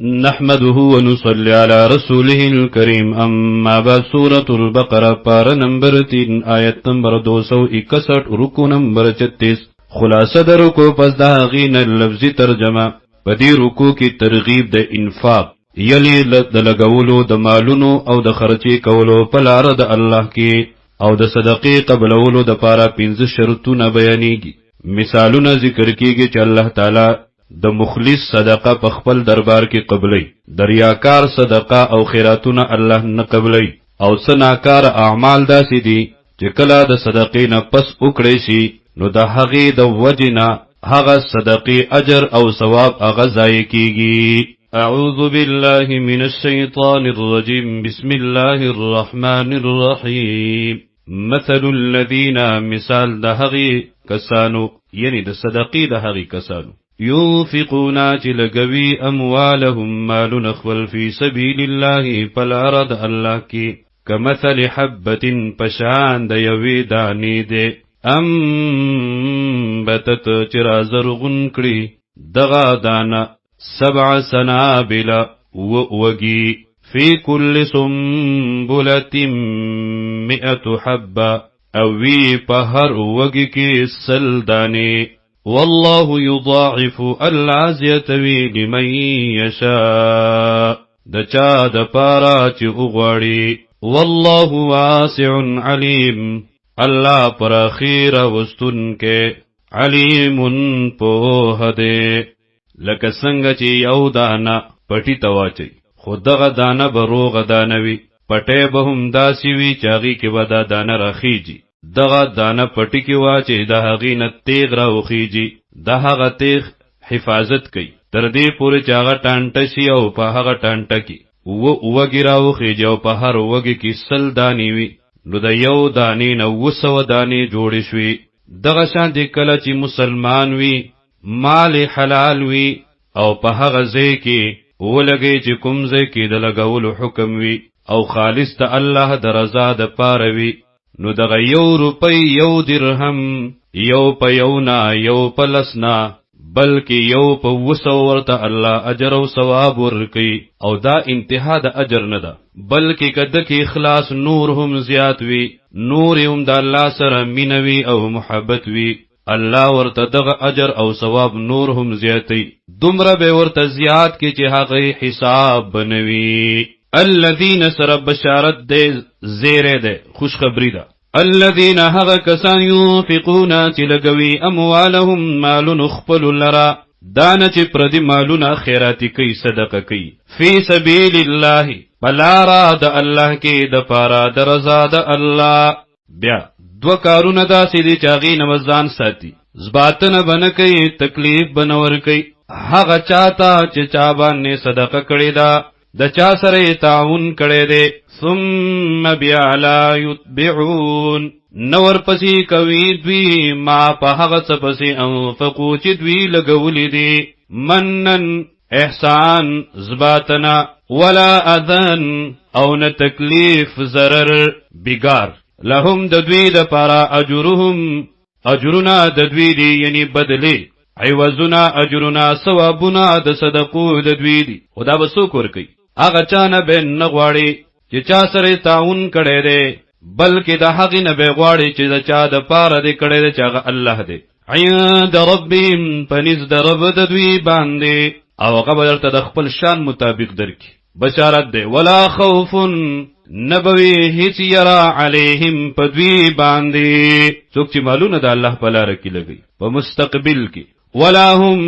نحمده ونصلي على رسوله الكريم اما بعد سورة البقرہ پارہ نمبر 3 آیت نمبر 261 رکو نمبر 36 خلاصہ در رکو پس دا غین لفظی ترجمہ پدی رکو کی ترغیب د انفاق یلی د لګولو د مالونو او د خرچی کولو په لار د الله کې او د صدقې قبلولو د پاره 15 شرطونه بیانېږي مثالونه ذکر کیږي چې الله تعالی د مخلص صدقه په خپل دربار کې قبلي دریاکار صدقه او خیراتونه الله نه قبلي او سناکار اعمال داسې دي چې کله د صدقې نه پس وکړي شي نو د هغې د وجنه هغه صدقې اجر او ثواب هغه ضایع کیږي. اعوذ بالله من الشیطان الرجیم بسم الله الرحمن الرحیم. مثل الذین مثال د هغې کسانو یعنی د صدقې د هغې کسانو ينفقون لګوي اموالهم مال نخول في سبيل الله فالارض الله کی كمثل حبة پشان د یوی دانی دے بتت چرا زرغن کړي دغه دانا 7 سنابل وگی في كل سنبلة 100 حبة او وی په هر وگی کې سل دانی والله يضاعف العزيتوي لمن يشاء دچا د پارا چې وغواړي والله واسع عليم الله پر خیر واستون کې علیم په هده لکه څنګه چې یو دانه پټی تواچي خودغه دانه بروغ دانوي پټه به هم داسي وي چاغي کې ودا دانه راخیږي دغه دانه پټی کې واچي د هغې نه تیغ راوخیږي د هغه تیغ حفاظت کوي تر دې پورې چې هغه ټانټه شي او په هغه ټانټه کې وږي راوخیږي او په هر وږي کې 100 دانې وي نو د یو دانې نه 200 دانې جوړې شوي. دغه شان دی کله چې مسلمان وي مال حلال وي او په هغه ځای کې ولګي چې کوم ځای کې د لګولو حکم وي او خالص د الله د رضا د پاره وي نو دغه 1 روپۍ 1 درهم یو په یونا یو په لسنا بلکې یو په 200 ورته الله اجر او ثواب ورکي او دا انتها د اجر نه ده بلکې کده کې اخلاص نور هم زیات وي نور هم د الله سره مینوي او محبت وي الله ورته دغه اجر او ثواب نور هم زیاتی دومره به ورته زیات کې چې هغه حساب بنوي. الذين سر بشارت دے زیره دے خوشخبری دا الذين هغه کسان ينفقون چې لګوي اموالهم مال نخپل لرا دانه چې پردي مالونه خیراتی کوي صدقه کوي فی سبیل الله بلارا د الله کې د پارا د رضا د الله. بیا دو کارونه داسې دي چې هغې نه ځان ساتي زباتنه بنه کوي تکلیف بنور کوي هغه چاته چې چا باندې صدقه کړې ده د چا سره تعاون کړي دي ثم بیا لا یتبعون نور پسې کوي دوی ما په هغه څه پسې انفقو چې دوی لګولې دي منن احسان زباتنا ولا اذن او نه تکلیف ضرر بګار لهم د دوی د پاره اجرهم اجرنا د دوی دي یعنی بدلی عوضنا اجرنا ثوابنا د صدقو د دوی دي خدا به څوک ورکوي هغه چا نه به نه غواړي چې چا سره تعاون کړی دی بلکې د هغې نه به غواړي چې د چا د پاره دی کړی دی چې هغه الله دی عند ربهم پنځ د رب د دوی باندې او هغه به درته د خپل شان مطابق درکړي. بشارت دی ولا خوف نبوي هیڅ یرا علیهم په دوی باندې څوک چې مالونه د الله په لاره کې لګوي په مستقبل کې ولا هم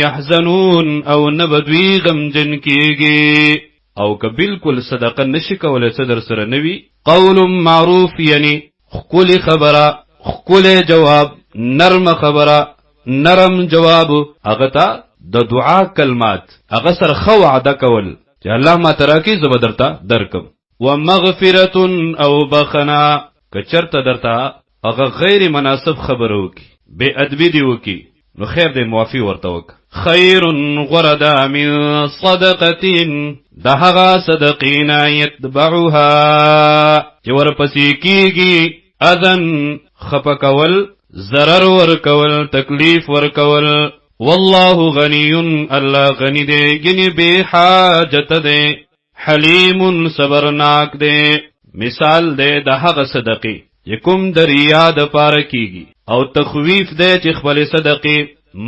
يحزنون او نبدوی غمجن کیږي او که بالکل صدقه نشي کولای صدر سره نوي قول معروف یعنی خکل خبره خکل جواب نرم خبره نرم جواب هغه ته د دعا کلمات هغه سره خو وعده کول چې الله ما تراکی زبدرتا درکم ومغفرة او بخنا کچرته درتا هغه غیر مناسب خبره وکي بے ادبی دی وکي نو خیر دی معافی ورته وک خیر غردا من صدقه دهغه صدقینا یتبعها چې ورپسې کیږي اذن خپکول ضرر ورکول تکلیف ورکول والله غنی الله غنی دے یعنی بے حاجت دے حلیم صبرناک دے مثال دے د هغه صدقې یکم دریا د پاره کیږي او تخویف دے چې خپل صدقې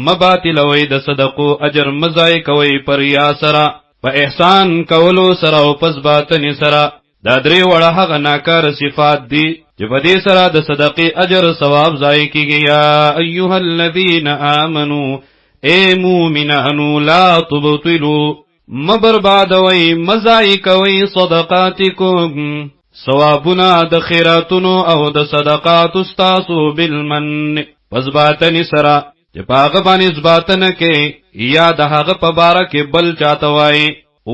مباطلوي د صدقو اجر مزای کوي پر یا سرا په احسان کولو سره او پس باطن سره دا درې وړه هغه ناکار صفات دي چې په دې سره د صدقې اجر ثواب ځای کیږي. یا ایها الذین آمنو اے مومنانو لا تبطلوا مبربادوي مزای کوي صدقاتکم ثوابنا د خیراتونو او د صدقات استاسو بالمن پس باطن سره چې پاغه باندې ځباتنه کې یا د هغه په باره کې بل چاته وای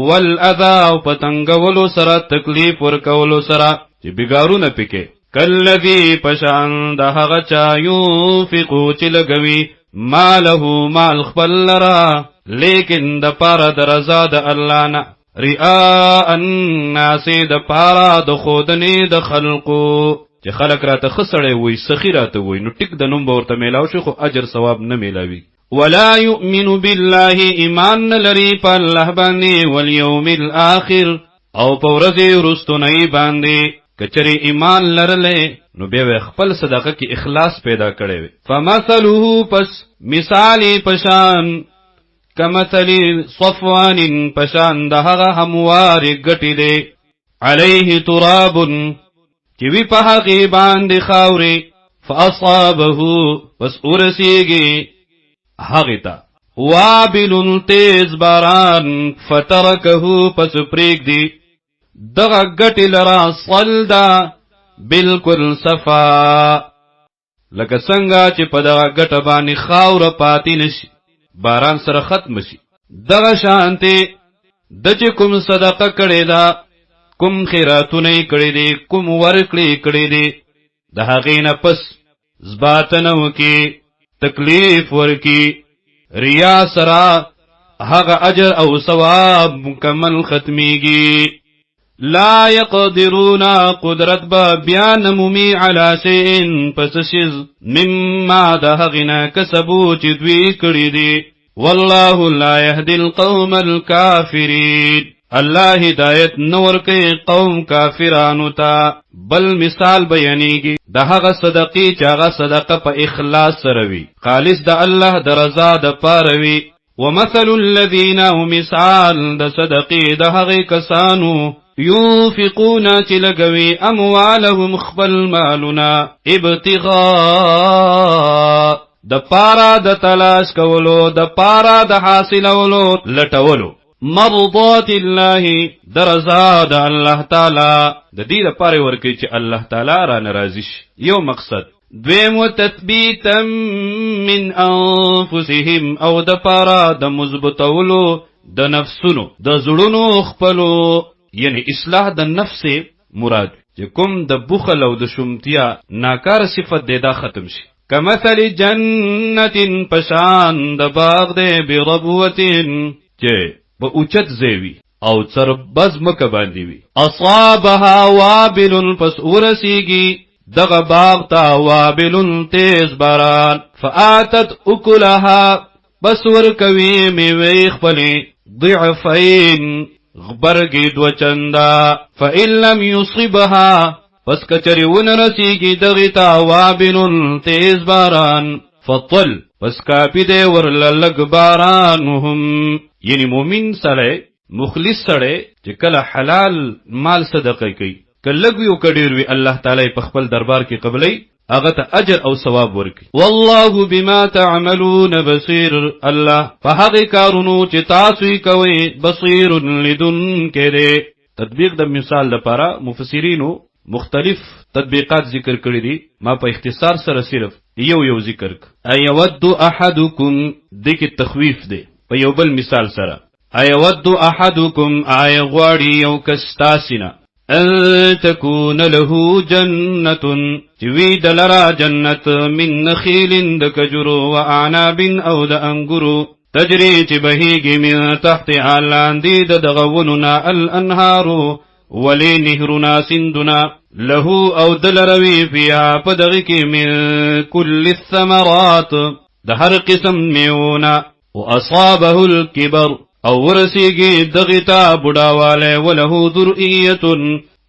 والاذا او پتنګولو سره تکلیف ورکولو سره چې بګارونه پکې کلذي پشان د هغه چا ينفقو چې لګوي ماله مال خپل لرا لیکن د پاره د رضا د الله نه رئاء الناس د پاره د خودنی د خلقو چې خلق راته خسړې وي سخی راته وي نو ټیک د نوم به ورته میلاو شي خو اجر ثواب نه میلاوي. ولا يؤمن بالله ایمان لري په الله باندې والیوم الاخر او په ورځې وروستنۍ باندې کچری ایمان لرلې نو به خپل صدقه کې اخلاص پیدا کړي وي. فمثله پس مثالی پشان کمثل صفوان پشان دهغه هموار گټی دی علیه تراب چې وی په هغه باندې خاوري فاصابه پس ورسیږي هغه تا وابل تیز باران فترکه پس پریک دی دغه گټی لرا صلدا بالکل صفا لکه څنګه چې په دغه گټ باندې خاور پاتې نشي باران سره ختم شي دغه شانته د چې کوم صدقه کړي دا کوم خیراتونه کړي دي کوم ورکړي کړي دي د هغې نه پس ځباتنه وکي تکلیف ورکی ریا سره هغه اجر او ثواب مکمل ختمیږي. لا يقدرون قدرت با بیان مومی علی شیئن پس شیز مما دهغنا کسبو چی دوی کری دی والله لا يهدي القوم الكافرین اللہ ہدایت نور کے قوم کافرانو تا بل مثال بیانیگی دهغه صدقی چاغه صدقه پا اخلاص سروی خالص دا اللہ دا رضا دا پاروی ومثل الذین مثال دا صدقی دهغه کسانو ينفقون چلگوی اموالهم خبل مالنا ابتغاء د پارا د تلاش کولو د پارا د حاصلولو لټولو مرضات الله درزا د الله تعالی د دې لپاره ورکی چې الله تعالی را ناراضي شي یو مقصد دویم تثبیتا من انفسهم او د پارا د مضبوطولو د نفسونو د زړونو خپلو یعنی اصلاح د نفس مراد چې کوم د بخل او د شومتیا ناکار صفت دی دا ختم شي. کمثل جنت پشان د باغ دی بربوتن چې په اوچت زیوی او سربز مکه باندې وي اصابها وابل پس ورسیږي دغه باغ تا وابل تیز باران فآتت اکلها بس ورکوي میوه خپلې ضعفین غبرگی دو چندا فإن لم يصبها پس کچری ونرسیگی دغیتا وابل تیز باران فطل پس کافی دے ورللگ بارانهم یعنی مومن سڑے مخلص سڑے چه کل حلال مال صدقه کی کل لگوی و کډیروی اللہ تعالی په خپل دربار کی قبلی اغت اجر او ثواب ورکی. والله بما تعملون بصیر الله فحق کارونو چې تاسو کوي بصیر لدن کړي. تطبیق د مثال لپاره مفسرینو مختلف تطبیقات ذکر کړی دي ما په اختصار سره صرف یو ذکر ایود احدکم دغه تخویف دی په یو بل مثال سره ایود احدکم ای غواړي یو کس تاسینا ان تكون له جنة چوی دلرا جنت من نخیل دکجرو و اعناب او د انگرو تجری چی بهیگی من تحت علاندی دغوننا الانهارو ولی نهرنا سندنا له او دلروی فیا پدغی کی من کل الثمرات د هر قسم میونا واصابه الكبر او ورسیگی دغتا بڑاواله وله ذریه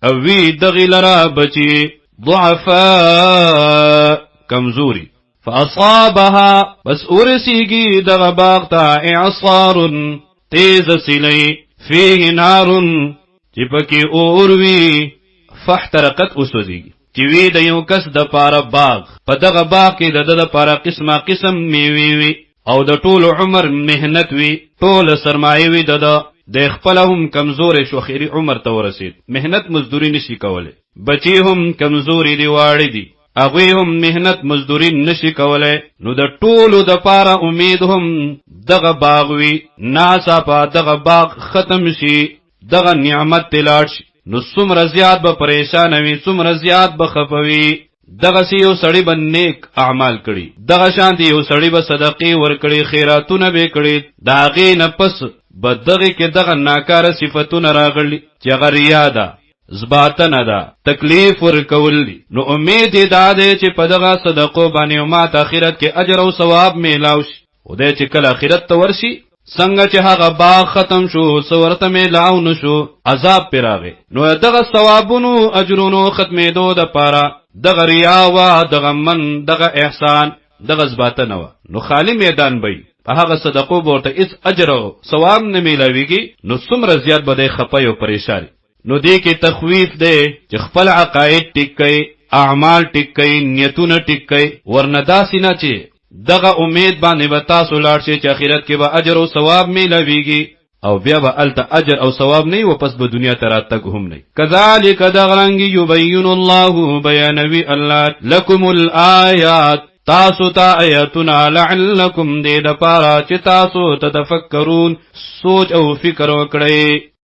او وی دغی لرا بچی ضعفاء کمزوری فاصابها بس ورسیگی دغ باغتا اعصار تیز سلی فيه نار چپکی اوروی فاحترقت اسوزیگی چوی د یو کس د پاره باغ په دغه باغ کې د پاره قسمه قسم میوي وي او د ټول عمر مهنت وي ټول سرمایه وي د خپل هم کمزور شو خيري عمر ته ورسید مهنت مزدوري نشي کوله بچي هم کمزوري دی واړی دي هغه هم مهنت مزدوري نشي کوله نو د ټولو د پاره امید هم دغه باغ وي ناسا په دغه باغ ختم شي دغه نعمت تلاړ شي نو څومره زیات به پریشان وي څومره زیات به خفوي دغه یو سړی به نیک اعمال کړي دغه شانتي یو سړی به صدقې ورکړي خیراتونه به کړي داغه نه پس به دغه کې دغه ناکاره صفاتونه راغلي چې هغه ریا ده زباتنه ده تکلیف ورکول دي نو امید ده چې په دغه صدقو باندې مات اخرت کې اجر او ثواب میلاو شي او د چې کله اخرت ته ورشي څنګه چې هغه باغ ختم شو سورته میلاو نشو عذاب پیراغه نو دغه ثوابونو اجرونو ختمېدو د پاره دغه ریا وا دغه من دغه احسان دغه زباتنه وا نو خالی میدان بې په هغه صدقو ورته هیڅ اجر او ثواب نه میلاويږي نو څومره زیات بده خپای او پریشان نو دې کې تخویف دی چې خپل عقاید ټیکي اعمال ټیکي نیتونه ټیکي ورنداسي نه چی دغه امید باندې به تاسو لاړ شئ چې اخرت کې به اجر او ثواب میلاويږي او بیا به الته اجر او ثواب نه او پس به دنیا ته راتګ هم نه کذالک دغرنګ یبین الله بیانوی الله لكم الآیات تاسو ته آیاتنا لعلکم دې د پاره چې تاسو تتفکرون سوچ او فکر وکړئ